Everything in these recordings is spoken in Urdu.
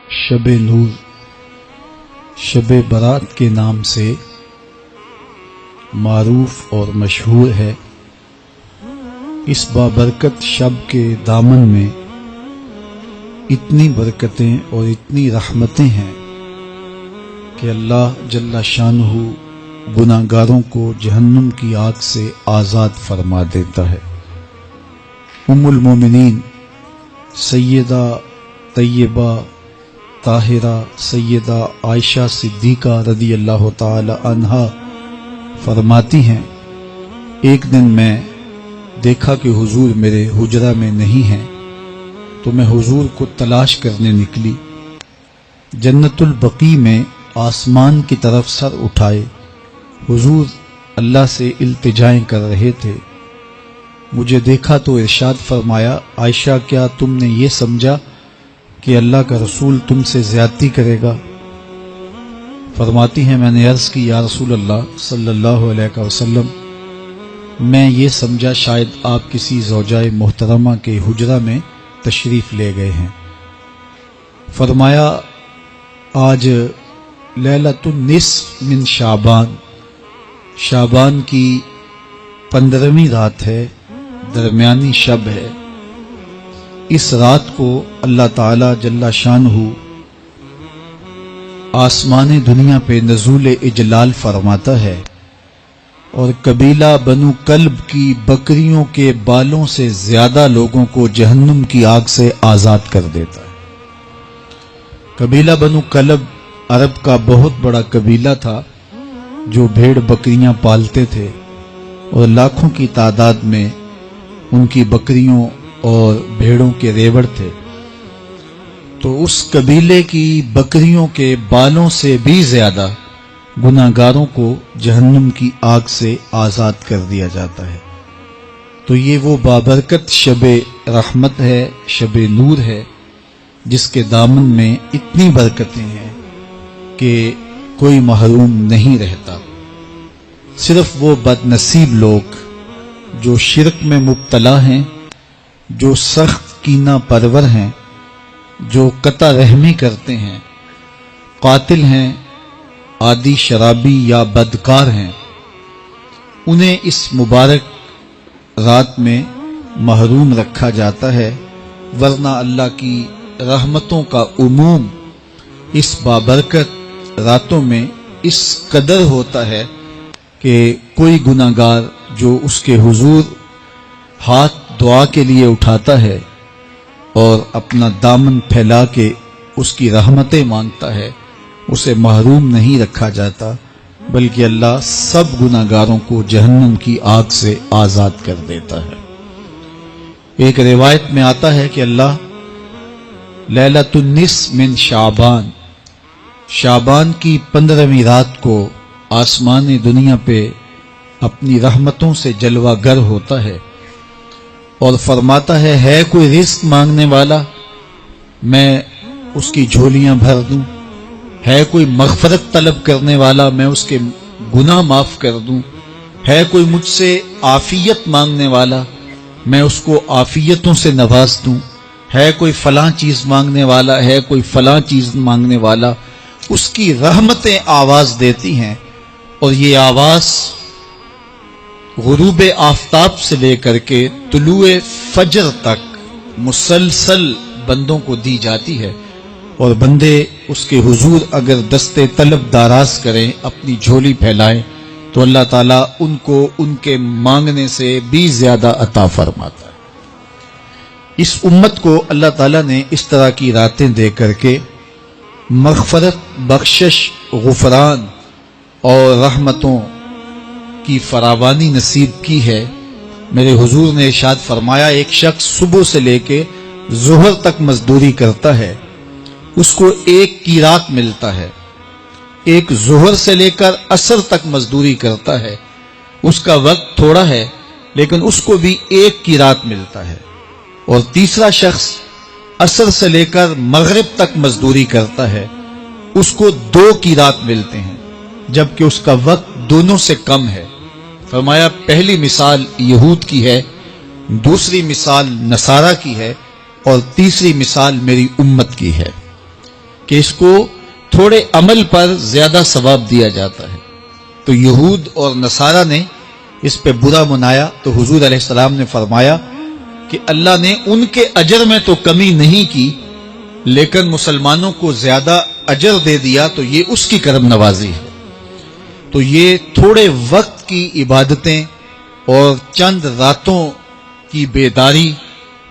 شب نور شب برات کے نام سے معروف اور مشہور ہے۔ اس بابرکت شب کے دامن میں اتنی برکتیں اور اتنی رحمتیں ہیں کہ اللہ جل شانہ گناہگاروں کو جہنم کی آگ سے آزاد فرما دیتا ہے۔ ام المومنین سیدہ طیبہ طاہرہ سیدہ عائشہ صدیقہ رضی اللہ تعالی عنہا فرماتی ہیں، ایک دن میں دیکھا کہ حضور میرے حجرہ میں نہیں ہیں، تو میں حضور کو تلاش کرنے نکلی۔ جنت البقیع میں آسمان کی طرف سر اٹھائے حضور اللہ سے التجائیں کر رہے تھے۔ مجھے دیکھا تو ارشاد فرمایا، عائشہ کیا تم نے یہ سمجھا کہ اللہ کا رسول تم سے زیادتی کرے گا؟ فرماتی ہیں میں نے عرض کی یا رسول اللہ صلی اللہ علیہ وسلم، میں یہ سمجھا شاید آپ کسی زوجہ محترمہ کے حجرہ میں تشریف لے گئے ہیں۔ فرمایا آج لیلۃ النصف من شعبان، شعبان کی 15ویں رات ہے، درمیانی شب ہے۔ اس رات کو اللہ تعالی جل شانہ آسمان دنیا پہ نزول اجلال فرماتا ہے اور قبیلہ بنو کلب کی بکریوں کے بالوں سے زیادہ لوگوں کو جہنم کی آگ سے آزاد کر دیتا ہے۔ قبیلہ بنو کلب عرب کا بہت بڑا قبیلہ تھا جو بھیڑ بکریاں پالتے تھے اور لاکھوں کی تعداد میں ان کی بکریوں اور بھیڑوں کے ریوڑ تھے۔ تو اس قبیلے کی بکریوں کے بالوں سے بھی زیادہ گناہگاروں کو جہنم کی آگ سے آزاد کر دیا جاتا ہے۔ تو یہ وہ بابرکت شب رحمت ہے، شب نور ہے، جس کے دامن میں اتنی برکتیں ہیں کہ کوئی محروم نہیں رہتا۔ صرف وہ بد نصیب لوگ جو شرک میں مبتلا ہیں، جو سخت کینہ پرور ہیں، جو قطع رحمی کرتے ہیں، قاتل ہیں، عادی شرابی یا بدکار ہیں، انہیں اس مبارک رات میں محروم رکھا جاتا ہے، ورنہ اللہ کی رحمتوں کا عموم اس بابرکت راتوں میں اس قدر ہوتا ہے کہ کوئی گناہگار جو اس کے حضور ہاتھ دعا کے لیے اٹھاتا ہے اور اپنا دامن پھیلا کے اس کی رحمتیں مانگتا ہے، اسے محروم نہیں رکھا جاتا، بلکہ اللہ سب گناہگاروں کو جہنم کی آگ سے آزاد کر دیتا ہے۔ ایک روایت میں آتا ہے کہ اللہ لیلۃ النصف من شعبان، شعبان کی 15ویں رات کو آسمان دنیا پہ اپنی رحمتوں سے جلوہ گر ہوتا ہے اور فرماتا ہے کوئی رزق مانگنے والا، میں اس کی جھولیاں بھر دوں، ہے کوئی مغفرت طلب کرنے والا، میں اس کے گناہ معاف کر دوں، ہے کوئی مجھ سے عافیت مانگنے والا، میں اس کو عافیتوں سے نواز دوں، ہے کوئی فلاں چیز مانگنے والا، ہے کوئی فلاں چیز مانگنے والا، اس کی رحمتیں آواز دیتی ہیں اور یہ آواز غروب آفتاب سے لے کر کے طلوع فجر تک مسلسل بندوں کو دی جاتی ہے، اور بندے اس کے حضور اگر دستے طلب دراز کریں، اپنی جھولی پھیلائیں، تو اللہ تعالیٰ ان کو ان کے مانگنے سے بھی زیادہ عطا فرماتا ہے۔ اس امت کو اللہ تعالیٰ نے اس طرح کی راتیں دے کر کے مغفرت، بخشش، غفران اور رحمتوں کی فراوانی نصیب کی ہے۔ میرے حضور نے ارشاد فرمایا ایک شخص صبح سے لے کے ظہر تک مزدوری کرتا ہے، اس کو ایک قیراط ملتا ہے۔ ایک ظہر سے لے کر عصر تک مزدوری کرتا ہے، اس کا وقت تھوڑا ہے لیکن اس کو بھی ایک قیراط ملتا ہے۔ اور تیسرا شخص عصر سے لے کر مغرب تک مزدوری کرتا ہے، اس کو 2 قیراط ملتے ہیں، جبکہ اس کا وقت دونوں سے کم ہے۔ فرمایا پہلی مثال یہود کی ہے، دوسری مثال نصارہ کی ہے، اور تیسری مثال میری امت کی ہے کہ اس کو تھوڑے عمل پر زیادہ ثواب دیا جاتا ہے. تو یہود اور نصارہ نے اس پہ برا منایا تو حضور علیہ السلام نے فرمایا کہ اللہ نے ان کے اجر میں تو کمی نہیں کی لیکن مسلمانوں کو زیادہ اجر دے دیا، تو یہ اس کی کرم نوازی ہے. تو یہ تھوڑے وقت کی عبادتیں اور چند راتوں کی بیداری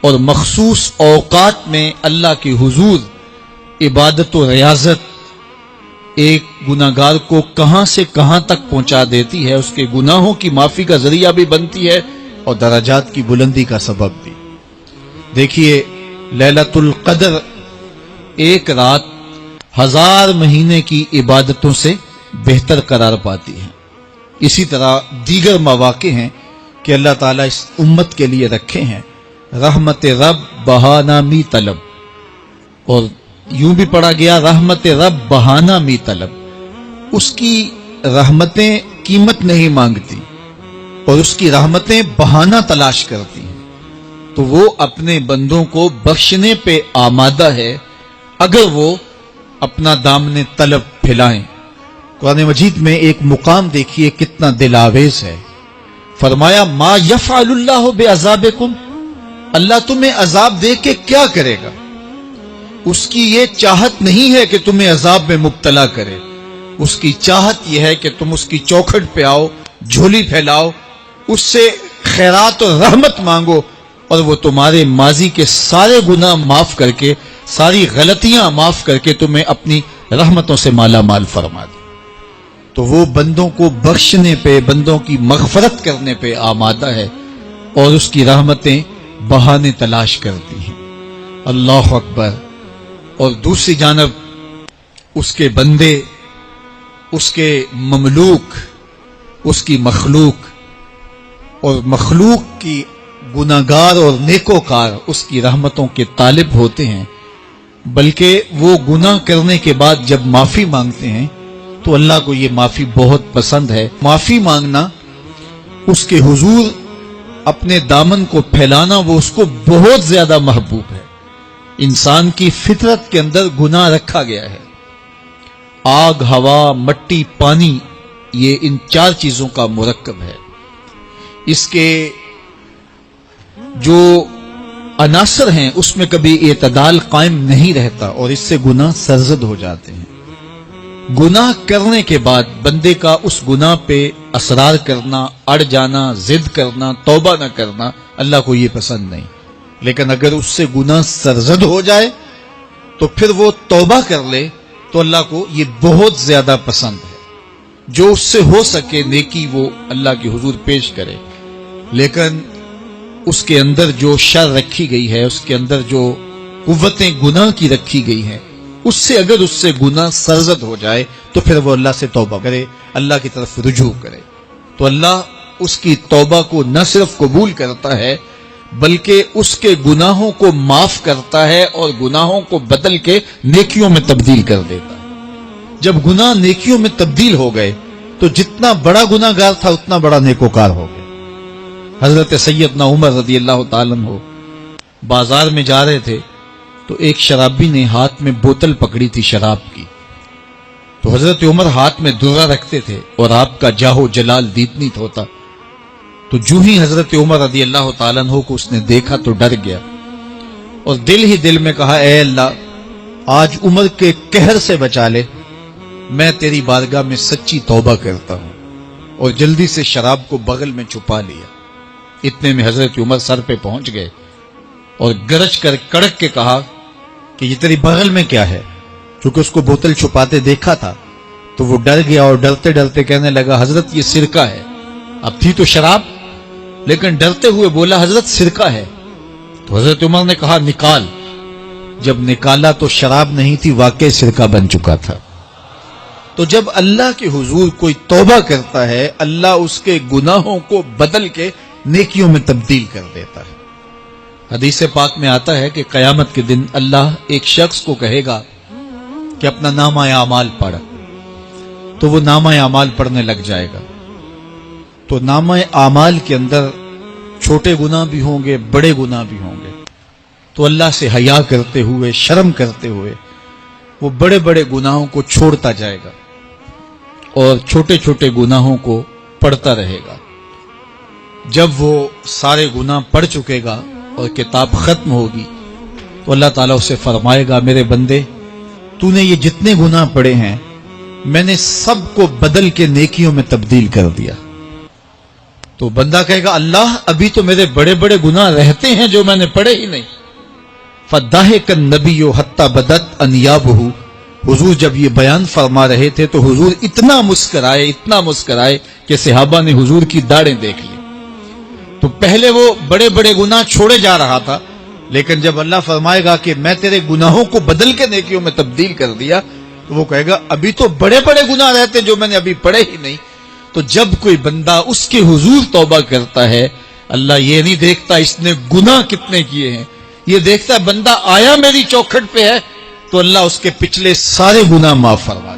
اور مخصوص اوقات میں اللہ کے حضور عبادت و ریاضت ایک گناہگار کو کہاں سے کہاں تک پہنچا دیتی ہے، اس کے گناہوں کی معافی کا ذریعہ بھی بنتی ہے اور درجات کی بلندی کا سبب بھی. دیکھیے لیلۃ القدر ایک رات 1000 مہینے کی عبادتوں سے بہتر قرار پاتی ہے. اسی طرح دیگر مواقع ہیں کہ اللہ تعالیٰ اس امت کے لیے رکھے ہیں. رحمت رب بہانہ می طلب، اور یوں بھی پڑھا گیا رحمت رب بہانہ می طلب. اس کی رحمتیں قیمت نہیں مانگتی اور اس کی رحمتیں بہانہ تلاش کرتی ہیں. تو وہ اپنے بندوں کو بخشنے پہ آمادہ ہے اگر وہ اپنا دامن طلب پھیلائیں. قرآن مجید میں ایک مقام دیکھیے کتنا دل آویز ہے. فرمایا ما یفعل اللہ بعذابکم، اللہ تمہیں عذاب دے کے کیا کرے گا. اس کی یہ چاہت نہیں ہے کہ تمہیں عذاب میں مبتلا کرے، اس کی چاہت یہ ہے کہ تم اس کی چوکھٹ پہ آؤ، جھولی پھیلاؤ، اس سے خیرات اور رحمت مانگو اور وہ تمہارے ماضی کے سارے گناہ معاف کر کے، ساری غلطیاں معاف کر کے تمہیں اپنی رحمتوں سے مالا مال فرما دے. تو وہ بندوں کو بخشنے پہ، بندوں کی مغفرت کرنے پہ آمادہ ہے اور اس کی رحمتیں بہانے تلاش کرتی ہیں. اللہ اکبر. اور دوسری جانب اس کے بندے، اس کے مملوک، اس کی مخلوق، اور مخلوق کی گناہگار اور نیکوکار اس کی رحمتوں کے طالب ہوتے ہیں، بلکہ وہ گناہ کرنے کے بعد جب معافی مانگتے ہیں تو اللہ کو یہ معافی بہت پسند ہے. معافی مانگنا، اس کے حضور اپنے دامن کو پھیلانا، وہ اس کو بہت زیادہ محبوب ہے. انسان کی فطرت کے اندر گناہ رکھا گیا ہے. آگ، ہوا، مٹی، پانی، یہ ان 4 چیزوں کا مرکب ہے. اس کے جو عناصر ہیں اس میں کبھی اعتدال قائم نہیں رہتا اور اس سے گناہ سرزد ہو جاتے ہیں. گناہ کرنے کے بعد بندے کا اس گناہ پہ اصرار کرنا، اڑ جانا، ضد کرنا، توبہ نہ کرنا اللہ کو یہ پسند نہیں. لیکن اگر اس سے گناہ سرزد ہو جائے تو پھر وہ توبہ کر لے تو اللہ کو یہ بہت زیادہ پسند ہے. جو اس سے ہو سکے نیکی وہ اللہ کے حضور پیش کرے، لیکن اس کے اندر جو شر رکھی گئی ہے، اس کے اندر جو قوتیں گناہ کی رکھی گئی ہیں، اس سے اگر اس سے گناہ سرزد ہو جائے تو پھر وہ اللہ سے توبہ کرے، اللہ کی طرف رجوع کرے. تو اللہ اس کی توبہ کو نہ صرف قبول کرتا ہے بلکہ اس کے گناہوں کو معاف کرتا ہے اور گناہوں کو بدل کے نیکیوں میں تبدیل کر دیتا ہے. جب گناہ نیکیوں میں تبدیل ہو گئے تو جتنا بڑا گناہ گار تھا اتنا بڑا نیکوکار ہو گیا. حضرت سیدنا عمر رضی اللہ تعالیٰ عنہ بازار میں جا رہے تھے تو ایک شرابی نے ہاتھ میں بوتل پکڑی تھی شراب کی. تو حضرت عمر ہاتھ میں درہ رکھتے تھے اور آپ کا جاہو جلال دیدنیت ہوتا. تو جو ہی حضرت عمر رضی اللہ تعالیٰ عنہ کو اس نے دیکھا تو ڈر گیا اور دل ہی دل میں کہا اے اللہ آج عمر کے قہر سے بچا لے، میں تیری بارگاہ میں سچی توبہ کرتا ہوں. اور جلدی سے شراب کو بغل میں چھپا لیا. اتنے میں حضرت عمر سر پہ پہنچ گئے اور گرج کر کڑک کے کہا کہ یہ تیری بغل میں کیا ہے. چونکہ اس کو بوتل چھپاتے دیکھا تھا تو وہ ڈر گیا اور ڈرتے ڈرتے کہنے لگا حضرت یہ سرکہ ہے. اب تھی تو شراب لیکن ڈرتے ہوئے بولا حضرت سرکہ ہے. تو حضرت عمر نے کہا نکال. جب نکالا تو شراب نہیں تھی، واقعی سرکہ بن چکا تھا. تو جب اللہ کے حضور کوئی توبہ کرتا ہے اللہ اس کے گناہوں کو بدل کے نیکیوں میں تبدیل کر دیتا ہے. حدیث پاک میں آتا ہے کہ قیامت کے دن اللہ ایک شخص کو کہے گا کہ اپنا نامہ اعمال پڑھ، تو وہ نامہ اعمال پڑھنے لگ جائے گا. تو نامہ اعمال کے اندر چھوٹے گناہ بھی ہوں گے، بڑے گناہ بھی ہوں گے. تو اللہ سے حیا کرتے ہوئے، شرم کرتے ہوئے وہ بڑے بڑے گناہوں کو چھوڑتا جائے گا اور چھوٹے چھوٹے گناہوں کو پڑھتا رہے گا. جب وہ سارے گناہ پڑھ چکے گا اور کتاب ختم ہوگی تو اللہ تعالیٰ اسے فرمائے گا میرے بندے تو نے یہ جتنے گناہ پڑھے ہیں میں نے سب کو بدل کے نیکیوں میں تبدیل کر دیا. تو بندہ کہے گا اللہ ابھی تو میرے بڑے بڑے گناہ رہتے ہیں جو میں نے پڑھے ہی نہیں. فَضَحِكَ النَّبِيُّ حَتَّى بَدَتْ أَنْيَابُهُ. حضور جب یہ بیان فرما رہے تھے تو حضور اتنا مسکرائے کہ صحابہ نے حضور کی داڑھیں دیکھ لی. تو پہلے وہ بڑے بڑے گناہ چھوڑے جا رہا تھا، لیکن جب اللہ فرمائے گا کہ میں تیرے گناہوں کو بدل کے نیکیوں میں تبدیل کر دیا تو وہ کہے گا ابھی تو بڑے بڑے گناہ رہتے جو میں نے ابھی پڑھے ہی نہیں. تو جب کوئی بندہ اس کے حضور توبہ کرتا ہے اللہ یہ نہیں دیکھتا اس نے گناہ کتنے کیے ہیں، یہ دیکھتا ہے بندہ آیا میری چوکھٹ پہ ہے تو اللہ اس کے پچھلے سارے گناہ معاف فرما